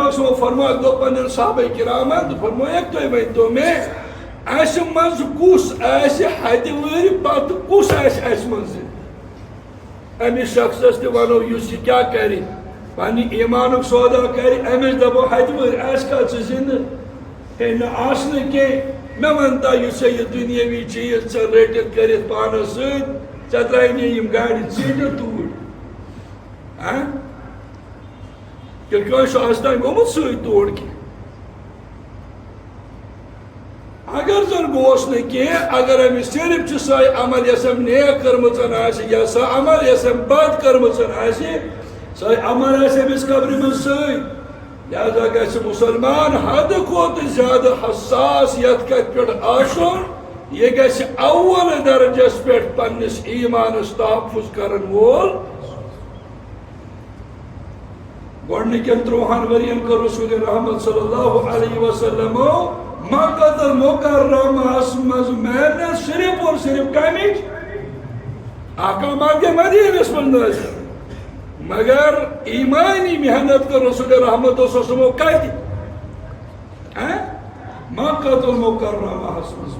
پاک فرمایا دو پنن صحابہ کرامن فرمایا تو ونتو میں اس مز کس اس حد ور پت کس اس مز امس شخصس تہ ونو اس کیا کر پنہ ایمانک سودا کر امس دپو حد ور اس کا زندہ ہے نہ آسن کی میں ونتا اس یہ دنیاوی چیز ژے رٹت کرت پانس ست ژے ترائنی یم گاڑی ژیٹت توڑ کہ کس آج تین گومت ست توڑ کی اگر زن گوس نا اگر امس صرف سہ عمل یس نیک کرمچن یا سہ عمل یس بد کرمچن سہ عمل امس قبر من ست لہذا گھس مسلمان حد کھت زیادہ حساس یت کت پہ آسن یہ گھس اول درجس پہ پنس ایمانس تحفظ کرن وول گۄڈنِکٮ۪ن 30 ؤرین کٔر رسول رحمت صلی اللہ علیہ وسلم مکہ المکرمہس مز محنت صرف اور صرف کمچ احکامات مدینس من نازل مگر ایمانی محنت کر رسول رحمت صلی اللہ علیہ وسلم مکہ المکرمہس مز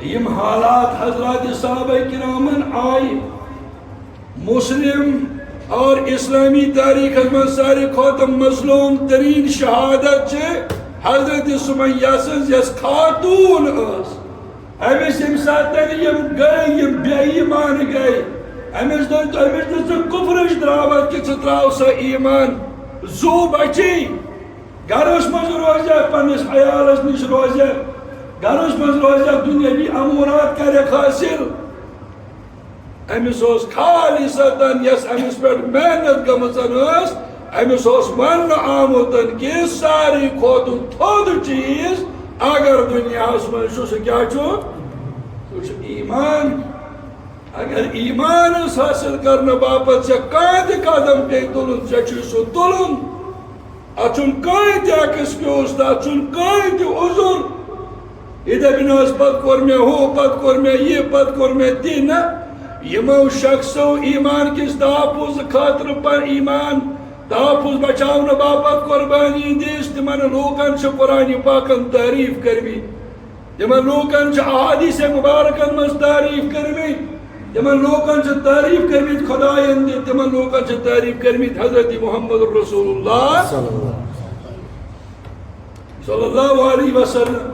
یم حالات حضرات صحابہ کرامن آئی مسلم اور اسلامی تاریخ میں ساری کھوتم مظلوم ترین شہادت حضرت سمیہ سنز یس خاتون اس امس یم ساتن یم گئی یم بے ایمان گئی امس کفرش دعوت کہ تراو سا ایمان زو بچی گرس مز روزہ پنس عیالس نش روزہ گرس مز روزہ دنیاوی امورات کرے حاصل امس خالصتاً یس امس پہ محنت گمژن امس ون آمت کہ ساری کھوت تھود چیز اگر دنیا من سہ کیا سہ ایمان اگر ایمان حاصل کرنے باپت ے کان تہ قدم پے تلن ے سہ تلن ات کان تہ ایکسکیوز ات کان تہ عذر یہ دپن پتہ کور مے ہو پتہ کور مے یہ پتہ کور مے تی نہ یمو شخصو ایمان کس تحفظ خاطر پر ایمان تحفظ بچاؤن باپت قربانی دس تمن لوکن قرآن پاکن تعریف کرمی تمن لوکن احادیث مبارکن مز تعریف کرمی تمن لوکن تعریف کرمی خدائن تمن لوکن تعریف کرمی حضرت محمد رسول اللہ صلی اللہ علیہ وسلم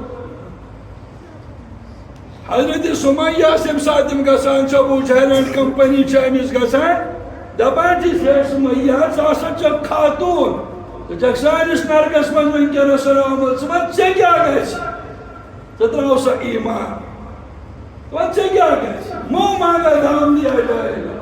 حضرت سمیہ سم ساتم گسان ابو جہل اینڈ کمپنی امس گسان دپان سمیہ ثا خاتون ژٕ سانس نرکس من ونکس آمت ژے کیا گژھِ ژٕ تراو سا ایمان ژے کیا گژھِ مو مانگا دام دیا جائے گا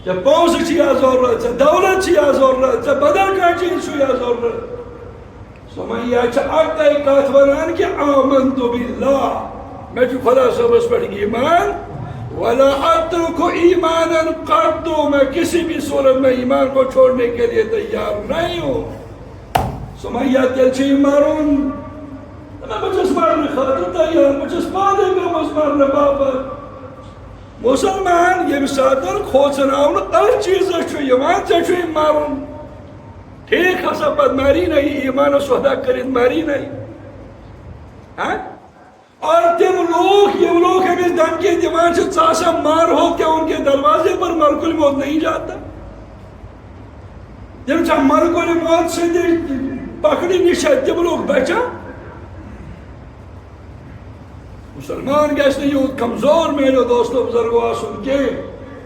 ژے پونسہٕ چھیا ضرورت ژے دولت چھیا ضرورت ژے بدل کانٛہہ چیز چھیا ضرورت سمیہ چھ اکے کتھ ونان کہ آمنت باللہ میں خدا صبح پر ایمان ولا اترک ایمانا قط میں کسی بھی صورت میں ایمان کو چھوڑنے کے لیے تیار نہیں ہوں سمیہ تیل چھ مارون میں بچس مارنے خاطر تیار بچس پادے کا مارنے باپت مسلمان یم ساتن کھوچناون ہر چیز یوان ژے مارون ٹھیک ہسا پت ماری نہیں ایمان سودا کرت ماری نہیں اور تم لوگ یہ لوگ ہمیں دھمکی دیوان سے ژاسا مار ہو کیا ان کے دروازے پر ملکل موت نہیں جاتا تم چاہ ملکل موت سے پکڑی نشد تم لوگ بچا مسلمان گیس نے یوں کمزور میرے دوستوں بزرگوں آسن کے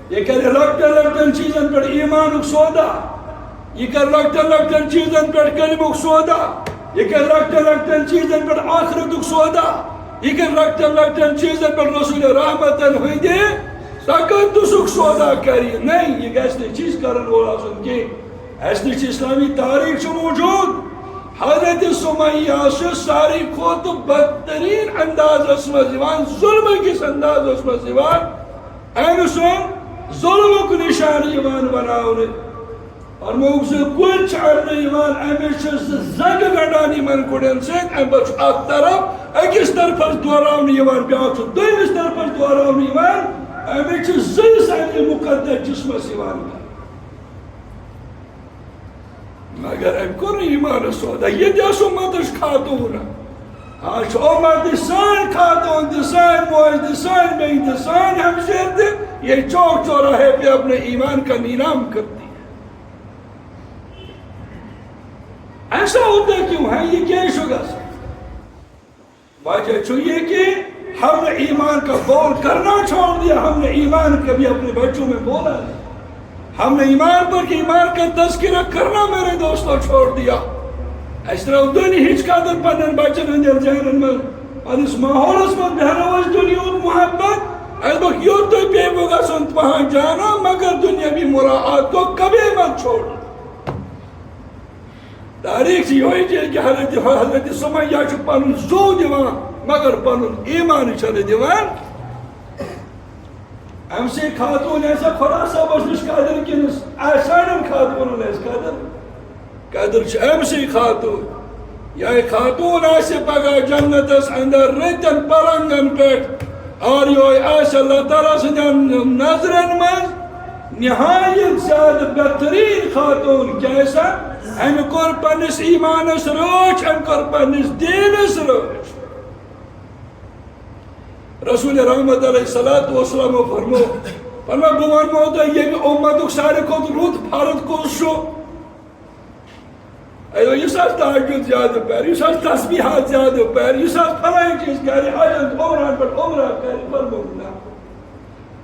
یہ کرے لگتن چیزن پر ایمانک سودا یہ کر لگتن چیزن پر کلمک سودا یہ کر لگتن چیزن پر آخرتک سودا یہ کہ لگتن چیزن پر رسول رحمتن ہوئی دے سکت تسک سودا کری نہیں یہ ایسے چیز کرن والا سن کے ایسے اسلامی تاریخ سے موجود حضرت سمیہ سے ساری کھوت بدترین انداز اسمہ زیوان ظلم کس انداز اسمہ زیوان این سن ظلم کو نشانی ایمان بناؤنے اور موقع کچھ ارنے ایمان امیشہ زنگ گڑانی من کڑین سید امبچ آت طرف اکس طرف از دوراؤنی ایمان بیاؤ چھو دویمس طرف از دوراؤنی ایمان امیشہ زی سانی مقدر جسم سیوان کا مگر ام کور ایمان سودا یہ دیسو مدش خاتون آج عمر دسان خاتون دسان موج دسان بین دسان ہمشیر دے یہ چوک چوراہے پہ اپنے ایمان کا نیلام کرتی ہے. ایسا ہوتا کیوں ہے؟ یہ کیا شگا سا وجہ چاہیے کہ ہم نے ایمان کا بول کرنا چھوڑ دیا. ہم نے ایمان کبھی اپنے بچوں میں بولا نہیں. ہم نے ایمان پر کہ ایمان کا تذکرہ کرنا میرے دوستوں چھوڑ دیا. اس طرح دنیا ہچ قدر پنن بچن ہندر ذہنن من پنس ماحولس من بہروس دنیا محبت اس وقت یور تو پی ہوگا سنت وہاں جانا مگر دنیاوی مراعات کو کبھی مت چھوڑ. تاریخ سے یہ چیز کہ حضرت سمیہ چھ پنن زو دیوان مگر پنن ایمان چھن دیوان. ام سے خاتون ایسا خدا صاحب اس قدر کنس آسان خاتون اس قدر چھ ام سے خاتون یا خاتون آسے پگا جنت اس اندر رتن پلنگن پیٹ اور یہ آسے اللہ تعالیٰ سے نظرن من نہایت زیادہ بہترین خاتون کیسا ام کور پنس ایمانس روچ ام کور پنس دینس روچ. رسول رحمت علیہ السلام فرمو بوان موتا یہ امتک سارے کھت رود فرد کس شو ایو یہ ساتھ تحجد زیادہ پیر یہ ساتھ تسبیحات زیادہ پیر یہ ساتھ فلائی چیز کری آجند عمران پر عمرہ کری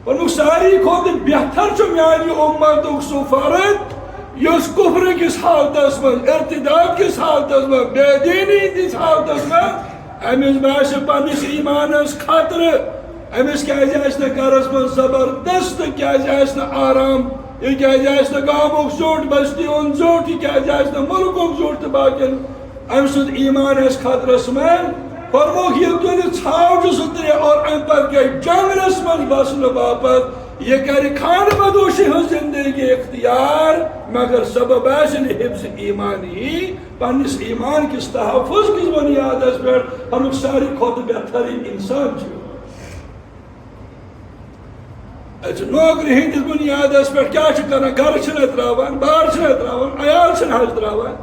فرمو ساری کھت بہتر چو میانی امتک سو فرد یس کفر کس حالت من ارتداد کس حالت من بے دینی کس حالت من امس باس پنس ایمانس خطر امس کیاز گرس من زبردست کیاز آرام یہ کیاز گامک زوٹ بستی ہند زوٹ یہ کیاز ملکک زوٹ تو باقی ام سد ایمان اس خطرس من فرموک یہ تل ژھاو سترے اور ام پتہ گئی جنگلس من بسن باپت یہ کر خان بدوشی ہز زندگی اختیار مگر سبب آسن حفظ ایمانی پنس ایمان کس تحفظ کس بنیاد اس پر ہم ساری خود بہترین انسان چھو. نوکری ہندس بنیاد اس پر کیا کرنا گھر چھنا تراوان بار چھنا تراوان عیال چھنا حج تراوان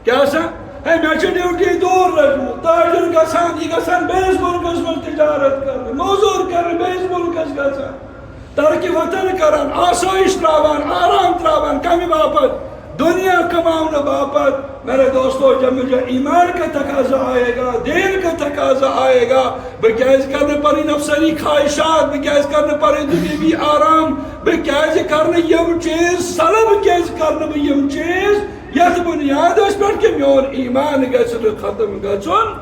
کیا سا ہے میں ڈیوٹی دور رکھوں تاجر گسان یہ گسان بیس ملکس من تجارت کرنے موزور کرنے بیس ملکس گسان ترکی وطن کران آسائش تراوان آرام تراوان کمی باپت دنیا کماؤن باپت. میرے دوستو جب مجھے ایمان کا تقاضا آئے گا دین کا تقاضا آئے گا بکیز کرنے پری نفسانی خواہشات بکیز کرنے پری دنیاوی آرام بکیز کرنے یم چیز سلب کیز کرنے یم چیز یت بنیاد اس پر کہ میون ایمان گژھِ ختم گژھُن